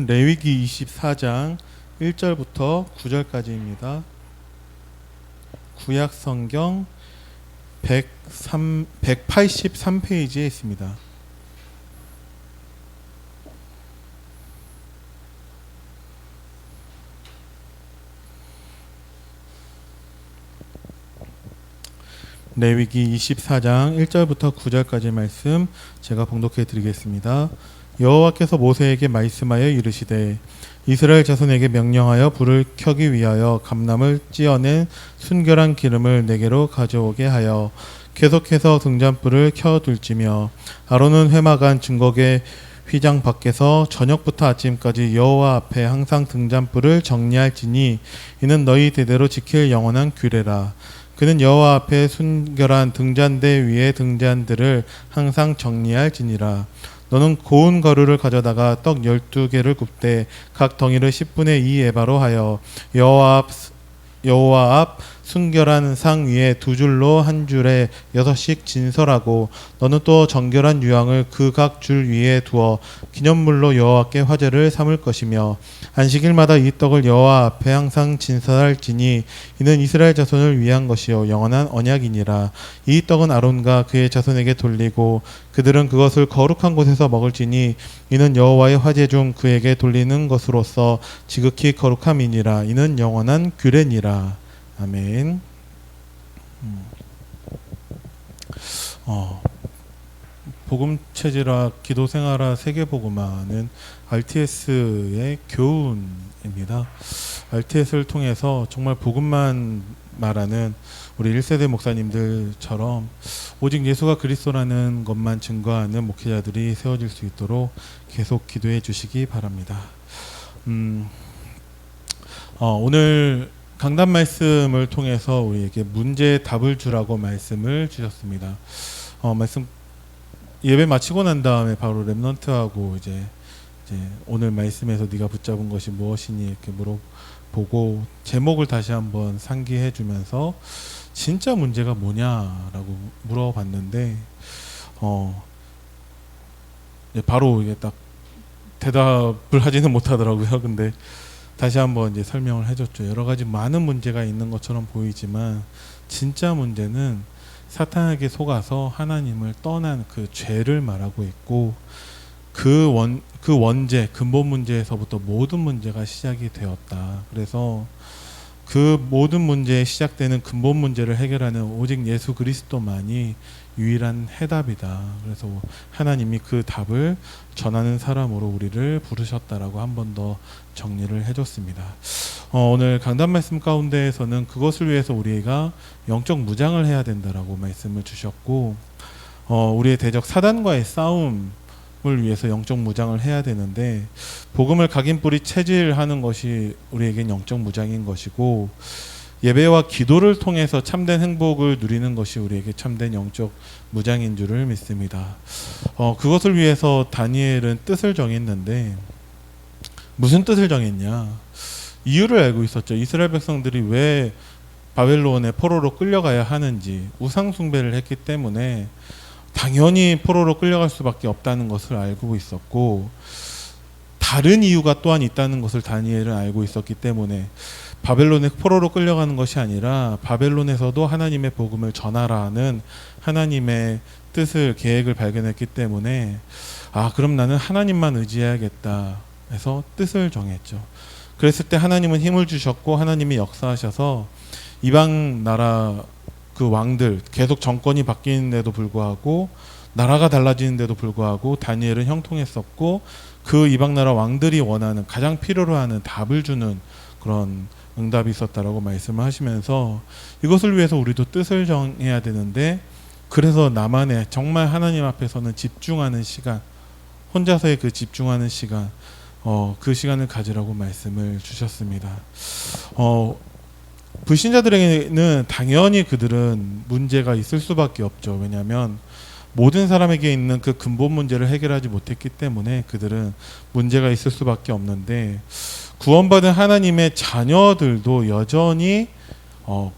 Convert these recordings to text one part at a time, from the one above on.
레위기 24장 1절부터 9절까지입니다. 구약 성경 183페이지에 있습니다. 레위기 24장 1절부터 9절까지 말씀 제가 봉독해 드리겠습니다. 여호와께서 모세에게 말씀하여 이르시되 이스라엘 자손에게 명령하여 불을 켜기 위하여 감람을 찧어낸 순결한 기름을 내게로 가져오게 하여 계속해서 등잔불을 켜둘지며 아론은 회막안 증거계 휘장 밖에서 저녁부터 아침까지 여호와 앞에 항상 등잔불을 정리할지니 이는 너희 대대로 지킬 영원한 규례라. 그는 여호와 앞에 순결한 등잔대 위에 등잔들을 항상 정리할지니라. 너는 고운 가루를 가져다가 떡 12개를 굽되 각 덩이를 10분의 2 에바로 하여 여호와 앞 순결한 상 위에 두 줄로 한 줄에 6씩 진설하고 너는 또 정결한 유황을 그 각 줄 위에 두어 기념물로 여호와께 화제를 삼을 것이며 안식일마다 이 떡을 여호와 앞에 항상 진설할지니 이는 이스라엘 자손을 위한 것이요 영원한 언약이니라. 이 떡은 아론과 그의 자손에게 돌리고 그들은 그것을 거룩한 곳에서 먹을지니 이는 여호와의 화제 중 그에게 돌리는 것으로서 지극히 거룩함이니라. 이는 영원한 규례니라. 아멘. 복음 체질화 기도 생활화 세계복음화는 RTS의 교훈입니다. RTS를 통해서 정말 복음만 말하는 우리 1세대 목사님들처럼 오직 예수가 그리스도라는 것만 증거하는 목회자들이 세워질 수 있도록 계속 기도해 주시기 바랍니다. 오늘 강단 말씀을 통해서 우리에게 문제의 답을 주라고 말씀을 주셨습니다. 말씀 예배 마치고 난 다음에 바로 렘넌트하고 이제 오늘 말씀에서 네가 붙잡은 것이 무엇이니 이렇게 물어보고 제목을 다시 한번 상기해 주면서 진짜 문제가 뭐냐라고 물어봤는데 바로 이게 딱 대답을 하지는 못하더라고요. 근데 다시 한번 이제 설명을 해줬죠. 여러 가지 많은 문제가 있는 것처럼 보이지만 진짜 문제는 사탄에게 속아서 하나님을 떠난 그 죄를 말하고 있고 그 원죄, 근본 문제에서부터 모든 문제가 시작이 되었다. 그래서 그 모든 문제에 시작되는 근본 문제를 해결하는 오직 예수 그리스도만이 유일한 해답이다. 그래서 하나님이 그 답을 전하는 사람으로 우리를 부르셨다라고 한 번 더 정리를 해줬습니다. 오늘 강단 말씀 가운데에서는 그것을 위해서 우리가 영적 무장을 해야 된다라고 말씀을 주셨고 우리의 대적 사단과의 싸움을 위해서 영적 무장을 해야 되는데 복음을 각인뿌리 체질하는 것이 우리에겐 영적 무장인 것이고 예배와 기도를 통해서 참된 행복을 누리는 것이 우리에게 참된 영적 무장인 줄을 믿습니다. 그것을 위해서 다니엘은 뜻을 정했는데 무슨 뜻을 정했냐? 이유를 알고 있었죠. 이스라엘 백성들이 왜 바벨론의 포로로 끌려가야 하는지 우상 숭배를 했기 때문에 당연히 포로로 끌려갈 수밖에 없다는 것을 알고 있었고 다른 이유가 또한 있다는 것을 다니엘은 알고 있었기 때문에 바벨론의 포로로 끌려가는 것이 아니라 바벨론에서도 하나님의 복음을 전하라는 하나님의 뜻을 계획을 발견했기 때문에 그럼 나는 하나님만 의지해야겠다 해서 뜻을 정했죠. 그랬을 때 하나님은 힘을 주셨고 하나님이 역사하셔서 이방 나라 그 왕들 계속 정권이 바뀌는데도 불구하고 나라가 달라지는데도 불구하고 다니엘은 형통했었고 그 이방 나라 왕들이 원하는 가장 필요로 하는 답을 주는 그런 응답이 있었다라고 말씀을 하시면서 이것을 위해서 우리도 뜻을 정해야 되는데 그래서 나만의 정말 하나님 앞에서는 집중하는 시간 혼자서의 그 집중하는 시간 그 시간을 가지라고 말씀을 주셨습니다. 불신자들에게는 당연히 그들은 문제가 있을 수밖에 없죠. 왜냐하면 모든 사람에게 있는 그 근본 문제를 해결하지 못했기 때문에 그들은 문제가 있을 수밖에 없는데 구원받은 하나님의 자녀들도 여전히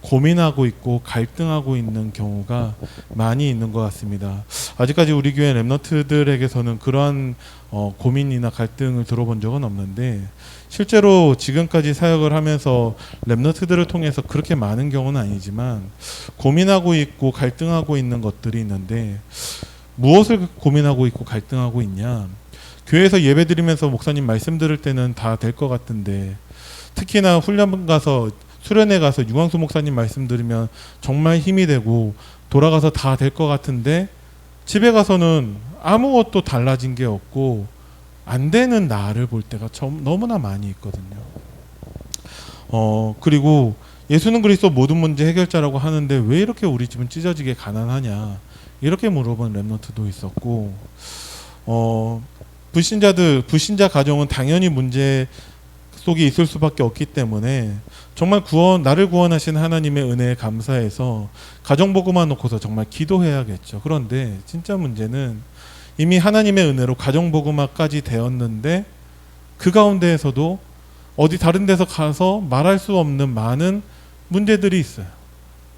고민하고 있고 갈등하고 있는 경우가 많이 있는 것 같습니다. 아직까지 우리 교회 렘넌트들에게서는 그러한 고민이나 갈등을 들어본 적은 없는데, 실제로 지금까지 사역을 하면서 렘넌트들을 통해서 그렇게 많은 경우는 아니지만 고민하고 있고 갈등하고 있는 것들이 있는데, 무엇을 고민하고 있고 갈등하고 있냐? 교회에서 예배 드리면서 목사님 말씀 들을 때는 다 될 것 같은데, 특히나 훈련 가서 수련회 가서 유광수 목사님 말씀 들으면 정말 힘이 되고 돌아가서 다 될 것 같은데, 집에 가서는 아무것도 달라진 게 없고 안 되는 나를 볼 때가 너무나 많이 있거든요. 그리고 예수는 그리스도 모든 문제 해결자라고 하는데 왜 이렇게 우리 집은 찢어지게 가난하냐, 이렇게 물어본 렘넌트도 있었고, 불신자 가정은 당연히 문제 속에 있을 수밖에 없기 때문에 정말 나를 구원하신 하나님의 은혜에 감사해서 가정복음만 놓고서 정말 기도해야겠죠. 그런데 진짜 문제는 이미 하나님의 은혜로 가정복음화까지 되었는데 그 가운데에서도 어디 다른 데서 가서 말할 수 없는 많은 문제들이 있어요.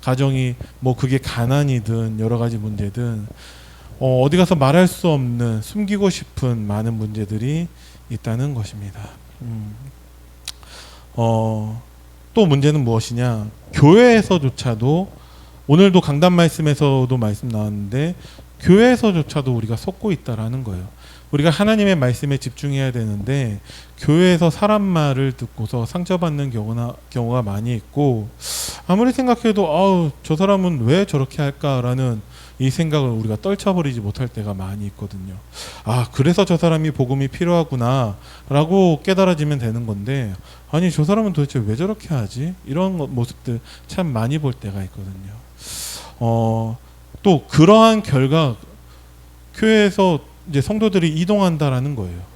가정이 그게 가난이든 여러 가지 문제든 어디 가서 말할 수 없는 숨기고 싶은 많은 문제들이 있다는 것입니다. 또 문제는 무엇이냐? 교회에서조차도, 오늘도 강단 말씀에서도 말씀 나왔는데 교회에서조차도 우리가 속고 있다라는 거예요. 우리가 하나님의 말씀에 집중해야 되는데 교회에서 사람 말을 듣고서 상처받는 경우가 많이 있고, 아무리 생각해도 저 사람은 왜 저렇게 할까라는 이 생각을 우리가 떨쳐버리지 못할 때가 많이 있거든요. 그래서 저 사람이 복음이 필요하구나 라고 깨달아지면 되는 건데, 아니 저 사람은 도대체 왜 저렇게 하지? 이런 모습들 참 많이 볼 때가 있거든요. 또 그러한 결과 교회에서 이제 성도들이 이동한다라는 거예요.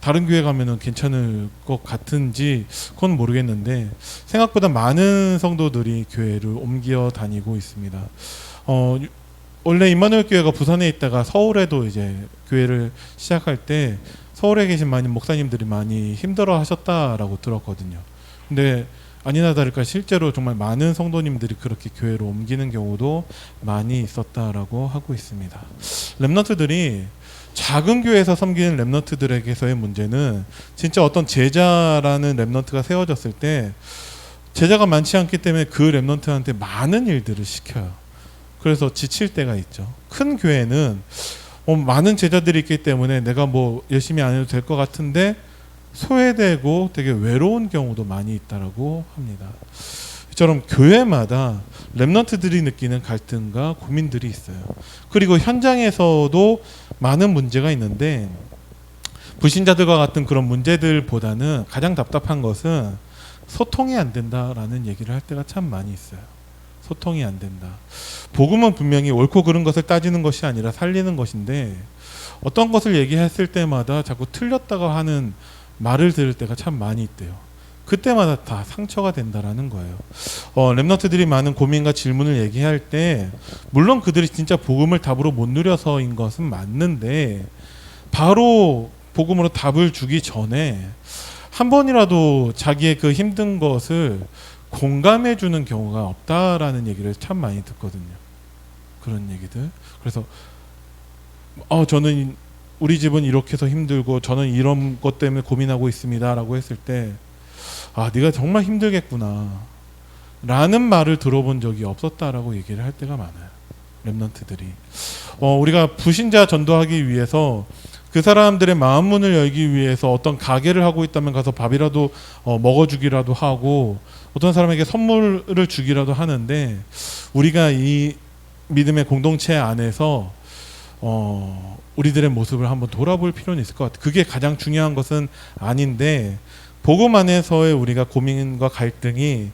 다른 교회 가면은 괜찮을 것 같은지 그건 모르겠는데, 생각보다 많은 성도들이 교회를 옮겨 다니고 있습니다. 원래 임마누엘 교회가 부산에 있다가 서울에도 이제 교회를 시작할 때 서울에 계신 많은 목사님들이 많이 힘들어 하셨다라고 들었거든요. 근데 아니나 다를까 실제로 정말 많은 성도님들이 그렇게 교회로 옮기는 경우도 많이 있었다라고 하고 있습니다. 렘넌트들이 작은 교회에서 섬기는 렘넌트들에게서의 문제는, 진짜 어떤 제자라는 렘넌트가 세워졌을 때 제자가 많지 않기 때문에 그 렘넌트한테 많은 일들을 시켜요. 그래서 지칠 때가 있죠. 큰 교회는 많은 제자들이 있기 때문에 내가 열심히 안 해도 될 것 같은데 소외되고 되게 외로운 경우도 많이 있다라고 합니다. 이처럼 교회마다 렘넌트들이 느끼는 갈등과 고민들이 있어요. 그리고 현장에서도 많은 문제가 있는데, 불신자들과 같은 그런 문제들보다는 가장 답답한 것은 소통이 안 된다라는 얘기를 할 때가 참 많이 있어요. 소통이 안 된다. 복음은 분명히 옳고 그른 것을 따지는 것이 아니라 살리는 것인데, 어떤 것을 얘기했을 때마다 자꾸 틀렸다고 하는 말을 들을 때가 참 많이 있대요. 그때마다 다 상처가 된다라는 거예요. 렘넌트들이 많은 고민과 질문을 얘기할 때, 물론 그들이 진짜 복음을 답으로 못 누려서인 것은 맞는데, 바로 복음으로 답을 주기 전에 한 번이라도 자기의 그 힘든 것을 공감해 주는 경우가 없다라는 얘기를 참 많이 듣거든요. 그런 얘기들. 그래서 저는 우리 집은 이렇게 해서 힘들고 저는 이런 것 때문에 고민하고 있습니다 라고 했을 때, 네가 정말 힘들겠구나 라는 말을 들어본 적이 없었다라고 얘기를 할 때가 많아요. 렘넌트들이. 우리가 불신자 전도하기 위해서 그 사람들의 마음 문을 열기 위해서 어떤 가게를 하고 있다면 가서 밥이라도 먹어주기라도 하고 어떤 사람에게 선물을 주기라도 하는데, 우리가 이 믿음의 공동체 안에서 우리들의 모습을 한번 돌아볼 필요는 있을 것 같아요. 그게 가장 중요한 것은 아닌데, 복음 안에서의 우리가 고민과 갈등이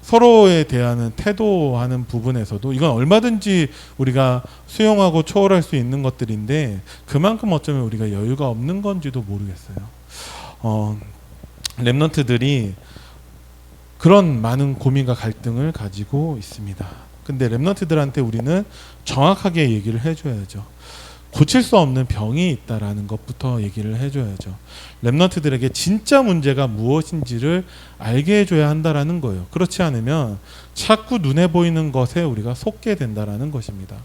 서로에 대한 태도하는 부분에서도 이건 얼마든지 우리가 수용하고 초월할 수 있는 것들인데, 그만큼 어쩌면 우리가 여유가 없는 건지도 모르겠어요. 렘넌트들이 그런 많은 고민과 갈등을 가지고 있습니다. 근데 렘넌트들한테 우리는 정확하게 얘기를 해줘야죠. 고칠 수 없는 병이 있다라는 것부터 얘기를 해줘야죠. 렘넌트들에게 진짜 문제가 무엇인지를 알게 해줘야 한다라는 거예요. 그렇지 않으면 자꾸 눈에 보이는 것에 우리가 속게 된다라는 것입니다.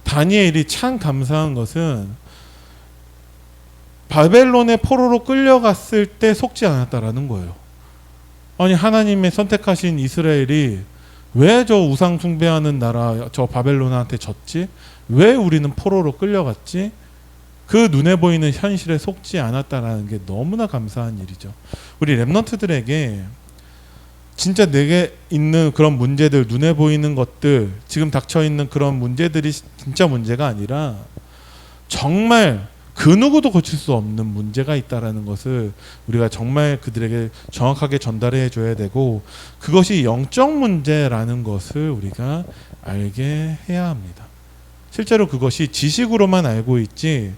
다니엘이 참 감사한 것은 바벨론의 포로로 끌려갔을 때 속지 않았다라는 거예요. 아니, 하나님의 선택하신 이스라엘이 왜 저 우상 숭배하는 나라 저 바벨론한테 졌지? 왜 우리는 포로로 끌려갔지? 그 눈에 보이는 현실에 속지 않았다라는 게 너무나 감사한 일이죠. 우리 렘넌트들에게 진짜 내게 있는 그런 문제들, 눈에 보이는 것들, 지금 닥쳐 있는 그런 문제들이 진짜 문제가 아니라 정말 그 누구도 고칠 수 없는 문제가 있다라는 것을 우리가 정말 그들에게 정확하게 전달해 줘야 되고, 그것이 영적 문제라는 것을 우리가 알게 해야 합니다. 실제로 그것이 지식으로만 알고 있지,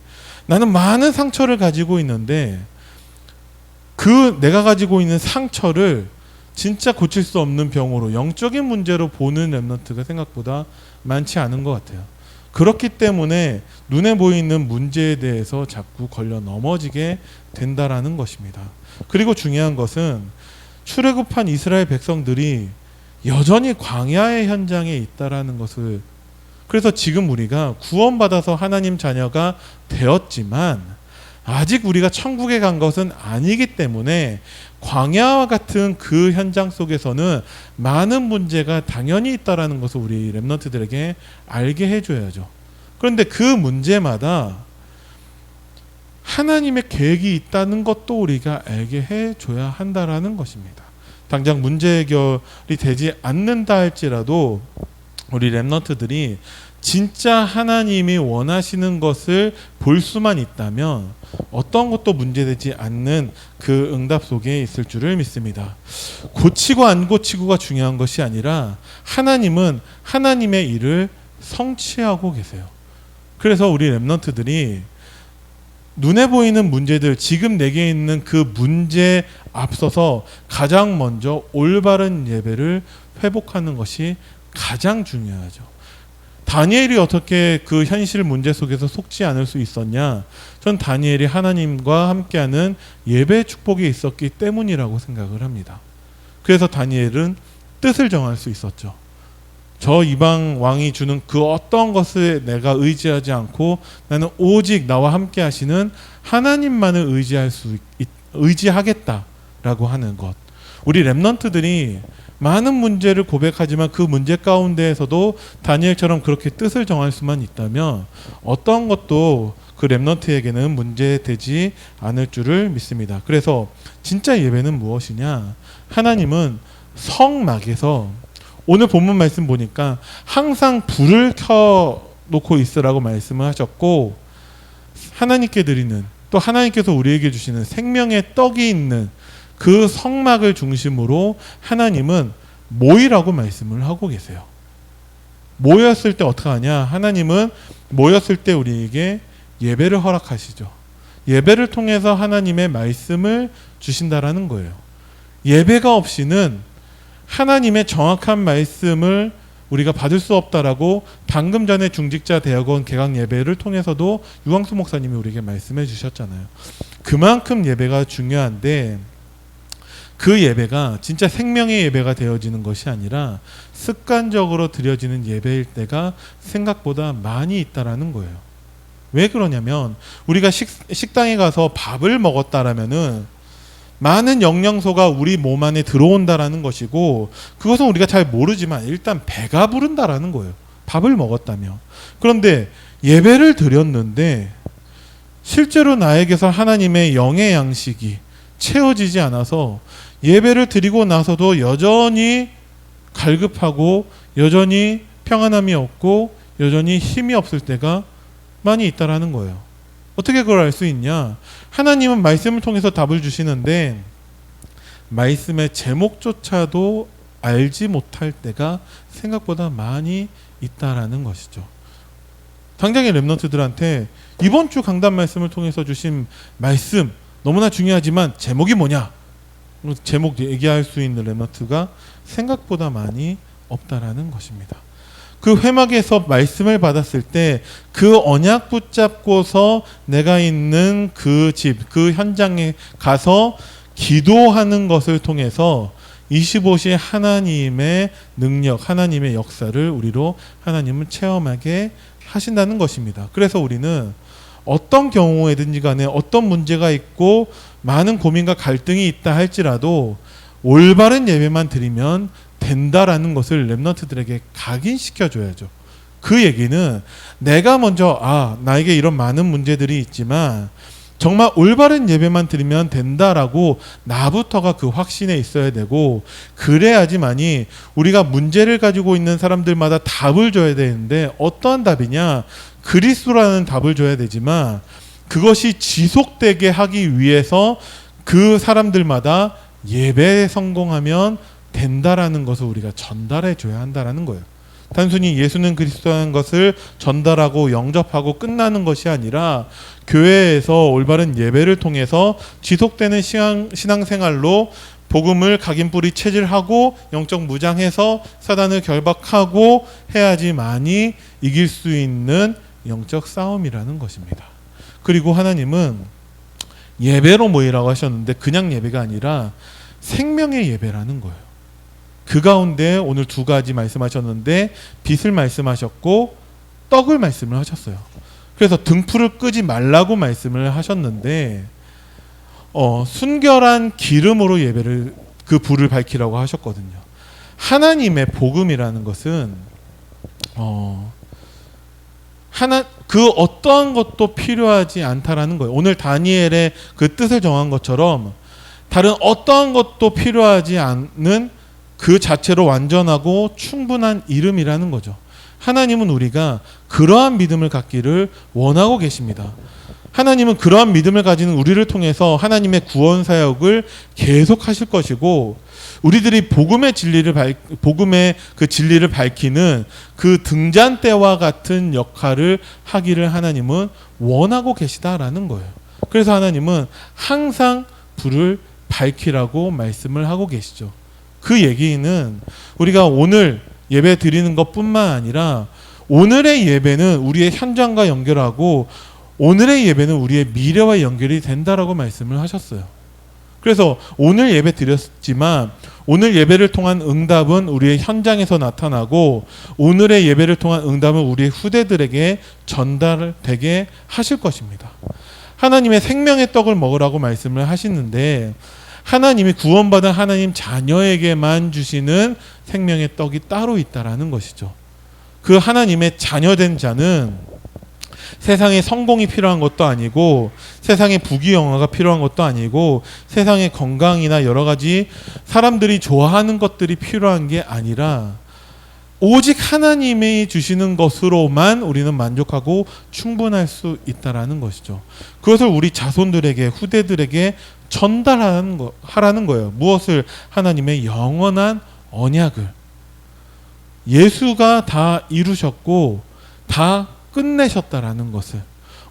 나는 많은 상처를 가지고 있는데 그 내가 가지고 있는 상처를 진짜 고칠 수 없는 병으로, 영적인 문제로 보는 렘넌트가 생각보다 많지 않은 것 같아요. 그렇기 때문에 눈에 보이는 문제에 대해서 자꾸 걸려 넘어지게 된다라는 것입니다. 그리고 중요한 것은 출애굽한 이스라엘 백성들이 여전히 광야의 현장에 있다라는 것을, 그래서 지금 우리가 구원받아서 하나님 자녀가 되었지만 아직 우리가 천국에 간 것은 아니기 때문에 광야와 같은 그 현장 속에서는 많은 문제가 당연히 있다라는 것을 우리 렘넌트들에게 알게 해줘야죠. 그런데 그 문제마다 하나님의 계획이 있다는 것도 우리가 알게 해줘야 한다라는 것입니다. 당장 문제 해결이 되지 않는다 할지라도 우리 렘넌트들이 진짜 하나님이 원하시는 것을 볼 수만 있다면 어떤 것도 문제되지 않는 그 응답 속에 있을 줄을 믿습니다. 고치고 안 고치고가 중요한 것이 아니라 하나님은 하나님의 일을 성취하고 계세요. 그래서 우리 렘넌트들이 눈에 보이는 문제들, 지금 내게 있는 그 문제에 앞서서 가장 먼저 올바른 예배를 회복하는 것이 가장 중요하죠. 다니엘이 어떻게 그 현실 문제 속에서 속지 않을 수 있었냐? 전 다니엘이 하나님과 함께하는 예배 축복이 있었기 때문이라고 생각을 합니다. 그래서 다니엘은 뜻을 정할 수 있었죠. 저 이방 왕이 주는 그 어떤 것에 내가 의지하지 않고 나는 오직 나와 함께 하시는 하나님만을 의지하겠다라고 하는 것. 우리 렘넌트들이 많은 문제를 고백하지만 그 문제 가운데에서도 다니엘처럼 그렇게 뜻을 정할 수만 있다면 어떤 것도 그 렘넌트에게는 문제되지 않을 줄을 믿습니다. 그래서 진짜 예배는 무엇이냐? 하나님은 성막에서, 오늘 본문 말씀 보니까 항상 불을 켜놓고 있으라고 말씀을 하셨고, 하나님께 드리는, 또 하나님께서 우리에게 주시는 생명의 떡이 있는 그 성막을 중심으로 하나님은 모이라고 말씀을 하고 계세요. 모였을 때 어떻게 하냐? 하나님은 모였을 때 우리에게 예배를 허락하시죠. 예배를 통해서 하나님의 말씀을 주신다라는 거예요. 예배가 없이는 하나님의 정확한 말씀을 우리가 받을 수 없다라고 방금 전에 중직자 대학원 개강 예배를 통해서도 유광수 목사님이 우리에게 말씀해 주셨잖아요. 그만큼 예배가 중요한데, 그 예배가 진짜 생명의 예배가 되어지는 것이 아니라 습관적으로 드려지는 예배일 때가 생각보다 많이 있다라는 거예요. 왜 그러냐면 우리가 식당에 가서 밥을 먹었다라면은 많은 영양소가 우리 몸 안에 들어온다라는 것이고, 그것은 우리가 잘 모르지만 일단 배가 부른다라는 거예요. 밥을 먹었다면. 그런데 예배를 드렸는데 실제로 나에게서 하나님의 영의 양식이 채워지지 않아서 예배를 드리고 나서도 여전히 갈급하고 여전히 평안함이 없고 여전히 힘이 없을 때가 많이 있다라는 거예요. 어떻게 그걸 알 수 있냐? 하나님은 말씀을 통해서 답을 주시는데 말씀의 제목조차도 알지 못할 때가 생각보다 많이 있다라는 것이죠. 당장의 렘넌트들한테 이번 주 강단 말씀을 통해서 주신 말씀 너무나 중요하지만 제목이 뭐냐? 제목 얘기할 수 있는 렘넌트가 생각보다 많이 없다라는 것입니다. 그 회막에서 말씀을 받았을 때 그 언약 붙잡고서 내가 있는 그 집, 그 현장에 가서 기도하는 것을 통해서 25시 하나님의 능력, 하나님의 역사를 우리로 하나님은 체험하게 하신다는 것입니다. 그래서 우리는 어떤 경우에든지 간에 어떤 문제가 있고 많은 고민과 갈등이 있다 할지라도 올바른 예배만 드리면 된다라는 것을 렘넌트들에게 각인시켜 줘야죠. 그 얘기는 내가 먼저 나에게 이런 많은 문제들이 있지만 정말 올바른 예배만 드리면 된다라고 나부터가 그 확신에 있어야 되고, 그래야지만이 우리가 문제를 가지고 있는 사람들마다 답을 줘야 되는데 어떠한 답이냐? 그리스도라는 답을 줘야 되지만 그것이 지속되게 하기 위해서 그 사람들마다 예배에 성공하면 된다라는 것을 우리가 전달해 줘야 한다라는 거예요. 단순히 예수는 그리스도라는 것을 전달하고 영접하고 끝나는 것이 아니라 교회에서 올바른 예배를 통해서 지속되는 신앙생활로 복음을 각인뿌리 체질하고 영적 무장해서 사단을 결박하고 해야지만이 이길 수 있는 영적 싸움이라는 것입니다. 그리고 하나님은 예배로 모이라고 하셨는데 그냥 예배가 아니라 생명의 예배라는 거예요. 그 가운데 오늘 두 가지 말씀하셨는데 빛을 말씀하셨고 떡을 말씀을 하셨어요. 그래서 등불을 끄지 말라고 말씀을 하셨는데 순결한 기름으로 예배를 그 불을 밝히라고 하셨거든요. 하나님의 복음이라는 것은 그 어떠한 것도 필요하지 않다라는 거예요. 오늘 다니엘의 그 뜻을 정한 것처럼 다른 어떠한 것도 필요하지 않는 그 자체로 완전하고 충분한 이름이라는 거죠. 하나님은 우리가 그러한 믿음을 갖기를 원하고 계십니다. 하나님은 그러한 믿음을 가지는 우리를 통해서 하나님의 구원 사역을 계속하실 것이고, 우리들이 복음의 그 진리를 밝히는 그 등잔대와 같은 역할을 하기를 하나님은 원하고 계시다라는 거예요. 그래서 하나님은 항상 불을 밝히라고 말씀을 하고 계시죠. 그 얘기는 우리가 오늘 예배 드리는 것뿐만 아니라 오늘의 예배는 우리의 현장과 연결하고 오늘의 예배는 우리의 미래와 연결이 된다라고 말씀을 하셨어요. 그래서 오늘 예배 드렸지만 오늘 예배를 통한 응답은 우리의 현장에서 나타나고 오늘의 예배를 통한 응답은 우리의 후대들에게 전달되게 하실 것입니다. 하나님의 생명의 떡을 먹으라고 말씀을 하시는데 하나님이 구원받은 하나님 자녀에게만 주시는 생명의 떡이 따로 있다라는 것이죠. 그 하나님의 자녀된 자는 세상에 성공이 필요한 것도 아니고 세상에 부귀영화가 필요한 것도 아니고 세상에 건강이나 여러 가지 사람들이 좋아하는 것들이 필요한 게 아니라 오직 하나님이 주시는 것으로만 우리는 만족하고 충분할 수 있다라는 것이죠. 그것을 우리 자손들에게 후대들에게 전달하라는 거예요. 무엇을? 하나님의 영원한 언약을. 예수가 다 이루셨고 다 끝내셨다라는 것을.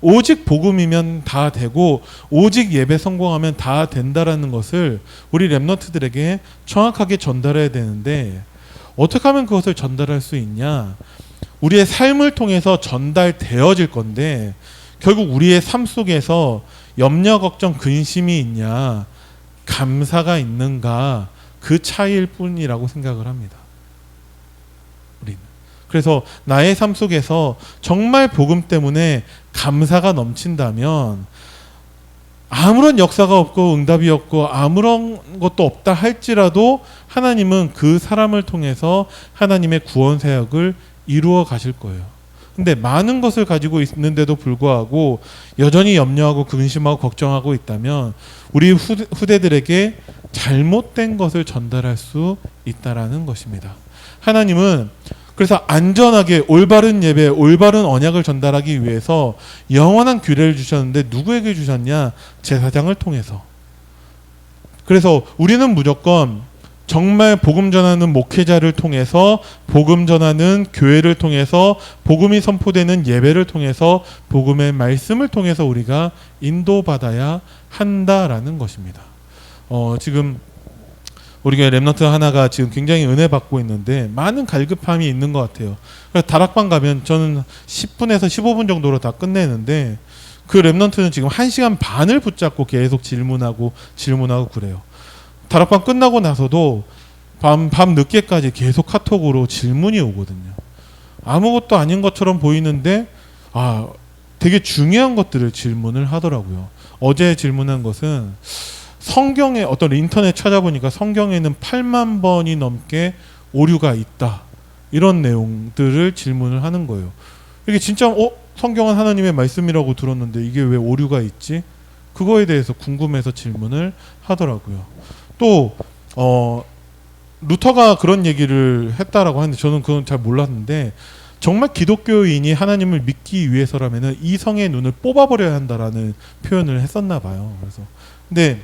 오직 복음이면 다 되고 오직 예배 성공하면 다 된다라는 것을 우리 렘넌트들에게 정확하게 전달해야 되는데 어떻게 하면 그것을 전달할 수 있냐? 우리의 삶을 통해서 전달되어질 건데 결국 우리의 삶 속에서 염려, 걱정, 근심이 있냐, 감사가 있는가, 그 차이일 뿐이라고 생각을 합니다. 우리는. 그래서 나의 삶 속에서 정말 복음 때문에 감사가 넘친다면 아무런 역사가 없고 응답이 없고 아무런 것도 없다 할지라도 하나님은 그 사람을 통해서 하나님의 구원 사역을 이루어 가실 거예요. 근데 많은 것을 가지고 있는데도 불구하고 여전히 염려하고 근심하고 걱정하고 있다면 우리 후대들에게 잘못된 것을 전달할 수 있다라는 것입니다. 하나님은 그래서 안전하게 올바른 예배, 올바른 언약을 전달하기 위해서 영원한 규례를 주셨는데 누구에게 주셨냐? 제사장을 통해서. 그래서 우리는 무조건 정말 복음 전하는 목회자를 통해서, 복음 전하는 교회를 통해서, 복음이 선포되는 예배를 통해서, 복음의 말씀을 통해서 우리가 인도받아야 한다라는 것입니다. 지금 우리 교회 랩넌트 하나가 지금 굉장히 은혜 받고 있는데 많은 갈급함이 있는 것 같아요. 그래서 다락방 가면 저는 10분에서 15분 정도로 다 끝내는데 그 랩넌트는 지금 1시간 반을 붙잡고 계속 질문하고 그래요. 다락방 끝나고 나서도 밤 늦게까지 계속 카톡으로 질문이 오거든요. 아무것도 아닌 것처럼 보이는데 되게 중요한 것들을 질문을 하더라고요. 어제 질문한 것은 성경에 어떤 인터넷 찾아보니까 성경에는 8만 번이 넘게 오류가 있다. 이런 내용들을 질문을 하는 거예요. 이게 진짜 성경은 하나님의 말씀이라고 들었는데 이게 왜 오류가 있지? 그거에 대해서 궁금해서 질문을 하더라고요. 또 루터가 그런 얘기를 했다라고 하는데 저는 그건 잘 몰랐는데 정말 기독교인이 하나님을 믿기 위해서라면은 이성의 눈을 뽑아버려야 한다라는 표현을 했었나 봐요. 그래서 근데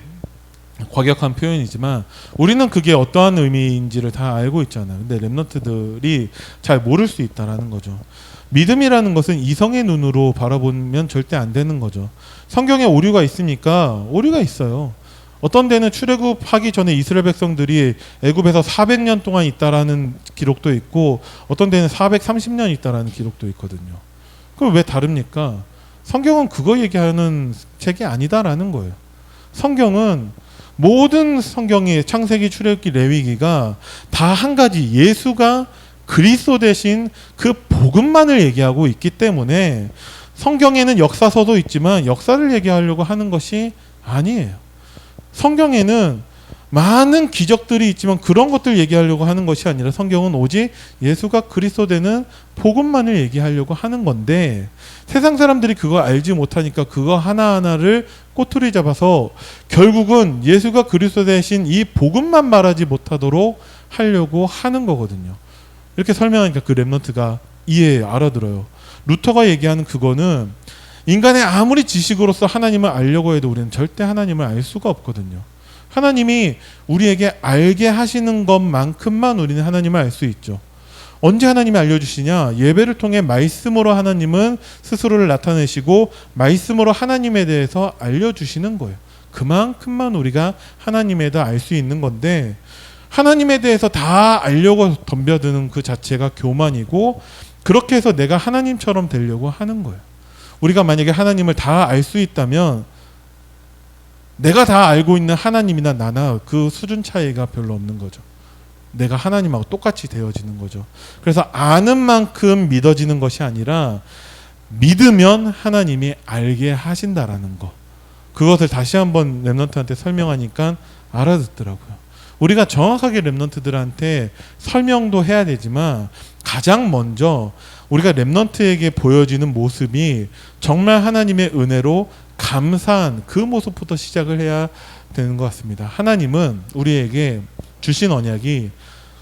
과격한 표현이지만 우리는 그게 어떠한 의미인지를 다 알고 있잖아요. 근데 랩넌트들이 잘 모를 수 있다라는 거죠. 믿음이라는 것은 이성의 눈으로 바라보면 절대 안 되는 거죠. 성경에 오류가 있습니까? 오류가 있어요. 어떤 데는 출애굽하기 전에 이스라엘 백성들이 애굽에서 400년 동안 있다라는 기록도 있고 어떤 데는 430년 있다라는 기록도 있거든요. 그럼 왜 다릅니까? 성경은 그거 얘기하는 책이 아니다라는 거예요. 성경은 모든 성경이 창세기, 출애굽기, 레위기가 다 한 가지 예수가 그리스도 대신 그 복음만을 얘기하고 있기 때문에 성경에는 역사서도 있지만 역사를 얘기하려고 하는 것이 아니에요. 성경에는 많은 기적들이 있지만 그런 것들 얘기하려고 하는 것이 아니라 성경은 오직 예수가 그리스도 되는 복음만을 얘기하려고 하는 건데 세상 사람들이 그거 알지 못하니까 그거 하나하나를 꼬투리 잡아서 결국은 예수가 그리스도 되신 이 복음만 말하지 못하도록 하려고 하는 거거든요. 이렇게 설명하니까 그 랩넌트가 알아들어요. 루터가 얘기하는 그거는 인간의 아무리 지식으로서 하나님을 알려고 해도 우리는 절대 하나님을 알 수가 없거든요. 하나님이 우리에게 알게 하시는 것만큼만 우리는 하나님을 알 수 있죠. 언제 하나님이 알려주시냐? 예배를 통해 말씀으로 하나님은 스스로를 나타내시고 말씀으로 하나님에 대해서 알려주시는 거예요. 그만큼만 우리가 하나님에 대해 알 수 있는 건데 하나님에 대해서 다 알려고 덤벼드는 그 자체가 교만이고 그렇게 해서 내가 하나님처럼 되려고 하는 거예요. 우리가 만약에 하나님을 다 알 수 있다면 내가 다 알고 있는 하나님이나 나나 그 수준 차이가 별로 없는 거죠. 내가 하나님하고 똑같이 되어지는 거죠. 그래서 아는 만큼 믿어지는 것이 아니라 믿으면 하나님이 알게 하신다라는 거. 그것을 다시 한번 랩넌트한테 설명하니까 알아듣더라고요. 우리가 정확하게 랩넌트들한테 설명도 해야 되지만 가장 먼저 우리가 랩넌트에게 보여지는 모습이 정말 하나님의 은혜로 감사한 그 모습부터 시작을 해야 되는 것 같습니다. 하나님은 우리에게 주신 언약이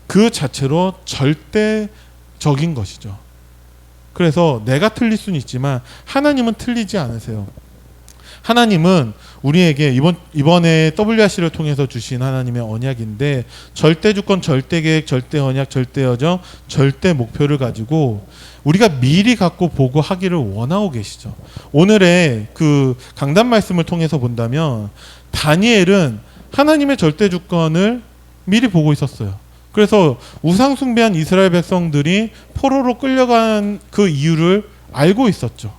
그 자체로 절대적인 것이죠. 그래서 내가 틀릴 수는 있지만 하나님은 틀리지 않으세요. 하나님은 우리에게 이번에 WRC를 통해서 주신 하나님의 언약인데 절대 주권, 절대 계획, 절대 언약, 절대 여정, 절대 목표를 가지고 우리가 미리 갖고 보고 하기를 원하고 계시죠. 오늘의 그 강단 말씀을 통해서 본다면 다니엘은 하나님의 절대 주권을 미리 보고 있었어요. 그래서 우상 숭배한 이스라엘 백성들이 포로로 끌려간 그 이유를 알고 있었죠.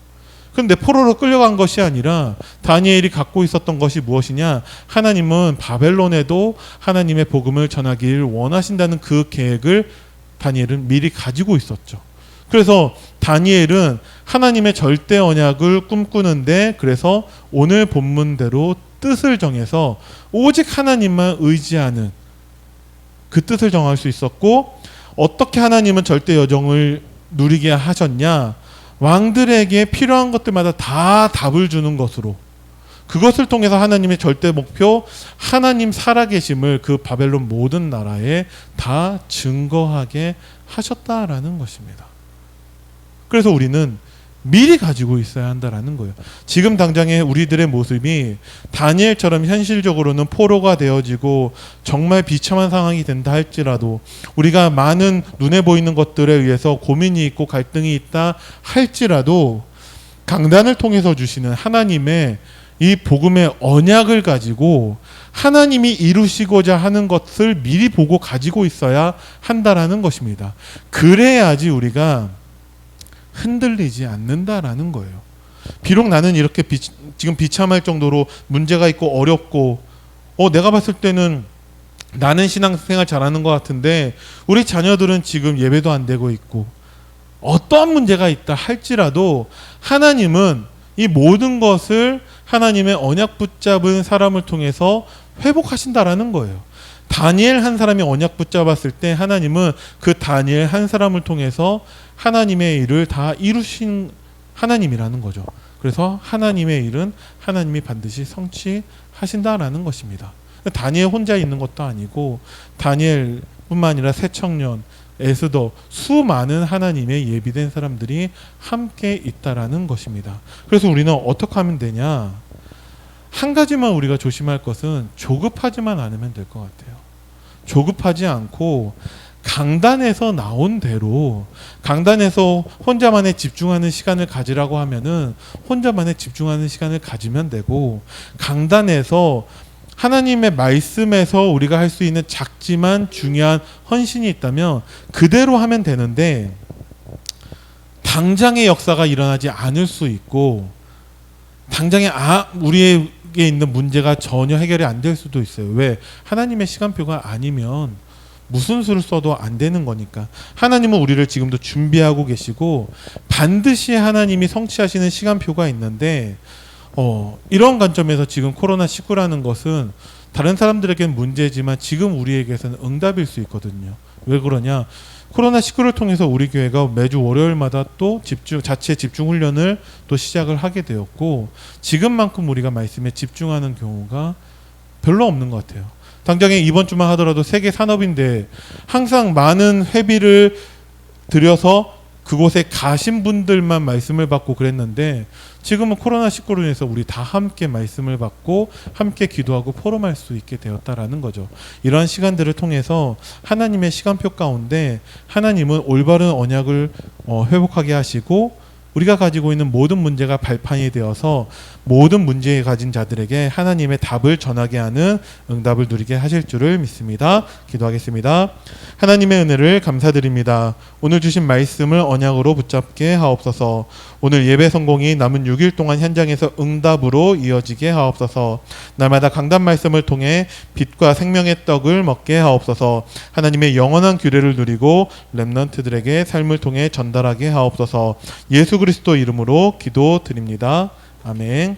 그런데 포로로 끌려간 것이 아니라 다니엘이 갖고 있었던 것이 무엇이냐? 하나님은 바벨론에도 하나님의 복음을 전하기를 원하신다는 그 계획을 다니엘은 미리 가지고 있었죠. 그래서 다니엘은 하나님의 절대 언약을 꿈꾸는데 그래서 오늘 본문대로 뜻을 정해서 오직 하나님만 의지하는 그 뜻을 정할 수 있었고 어떻게 하나님은 절대 여정을 누리게 하셨냐? 왕들에게 필요한 것들마다 다 답을 주는 것으로 그것을 통해서 하나님의 절대 목표 하나님 살아계심을 그 바벨론 모든 나라에 다 증거하게 하셨다라는 것입니다. 그래서 우리는 미리 가지고 있어야 한다라는 거예요. 지금 당장의 우리들의 모습이 다니엘처럼 현실적으로는 포로가 되어지고 정말 비참한 상황이 된다 할지라도 우리가 많은 눈에 보이는 것들에 의해서 고민이 있고 갈등이 있다 할지라도 강단을 통해서 주시는 하나님의 이 복음의 언약을 가지고 하나님이 이루시고자 하는 것을 미리 보고 가지고 있어야 한다라는 것입니다. 그래야지 우리가 흔들리지 않는다라는 거예요. 비록 나는 이렇게 지금 비참할 정도로 문제가 있고 어렵고 내가 봤을 때는 나는 신앙생활 잘하는 것 같은데 우리 자녀들은 지금 예배도 안 되고 있고 어떠한 문제가 있다 할지라도 하나님은 이 모든 것을 하나님의 언약 붙잡은 사람을 통해서 회복하신다라는 거예요. 다니엘 한 사람이 언약 붙잡았을 때 하나님은 그 다니엘 한 사람을 통해서 하나님의 일을 다 이루신 하나님이라는 거죠. 그래서 하나님의 일은 하나님이 반드시 성취하신다라는 것입니다. 다니엘 혼자 있는 것도 아니고 다니엘뿐만 아니라 새 청년, 에스더, 수많은 하나님의 예비된 사람들이 함께 있다라는 것입니다. 그래서 우리는 어떻게 하면 되냐? 한 가지만 우리가 조심할 것은 조급하지만 않으면 될 것 같아요. 조급하지 않고 강단에서 나온 대로, 강단에서 혼자만에 집중하는 시간을 가지라고 하면은 혼자만에 집중하는 시간을 가지면 되고, 강단에서 하나님의 말씀에서 우리가 할 수 있는 작지만 중요한 헌신이 있다면 그대로 하면 되는데, 당장의 역사가 일어나지 않을 수 있고 당장에 우리에게 있는 문제가 전혀 해결이 안 될 수도 있어요. 왜? 하나님의 시간표가 아니면 무슨 수를 써도 안 되는 거니까. 하나님은 우리를 지금도 준비하고 계시고 반드시 하나님이 성취하시는 시간표가 있는데, 이런 관점에서 지금 코로나19라는 것은 다른 사람들에게는 문제지만 지금 우리에게서는 응답일 수 있거든요. 왜 그러냐? 코로나19를 통해서 우리 교회가 매주 월요일마다 또 자체 집중 훈련을 또 시작을 하게 되었고, 지금만큼 우리가 말씀에 집중하는 경우가 별로 없는 것 같아요. 당장에 이번 주만 하더라도 세계 산업인데 항상 많은 회비를 들여서 그곳에 가신 분들만 말씀을 받고 그랬는데, 지금은 코로나19로 인해서 우리 다 함께 말씀을 받고 함께 기도하고 포럼할 수 있게 되었다라는 거죠. 이러한 시간들을 통해서 하나님의 시간표 가운데 하나님은 올바른 언약을 회복하게 하시고, 우리가 가지고 있는 모든 문제가 발판이 되어서 모든 문제에 가진 자들에게 하나님의 답을 전하게 하는 응답을 누리게 하실 줄을 믿습니다. 기도하겠습니다. 하나님의 은혜를 감사드립니다. 오늘 주신 말씀을 언약으로 붙잡게 하옵소서. 오늘 예배 성공이 남은 6일 동안 현장에서 응답으로 이어지게 하옵소서. 날마다 강단 말씀을 통해 빛과 생명의 떡을 먹게 하옵소서. 하나님의 영원한 규례를 누리고 렘넌트들에게 삶을 통해 전달하게 하옵소서. 예수 그리스도 이름으로 기도드립니다. 아멘.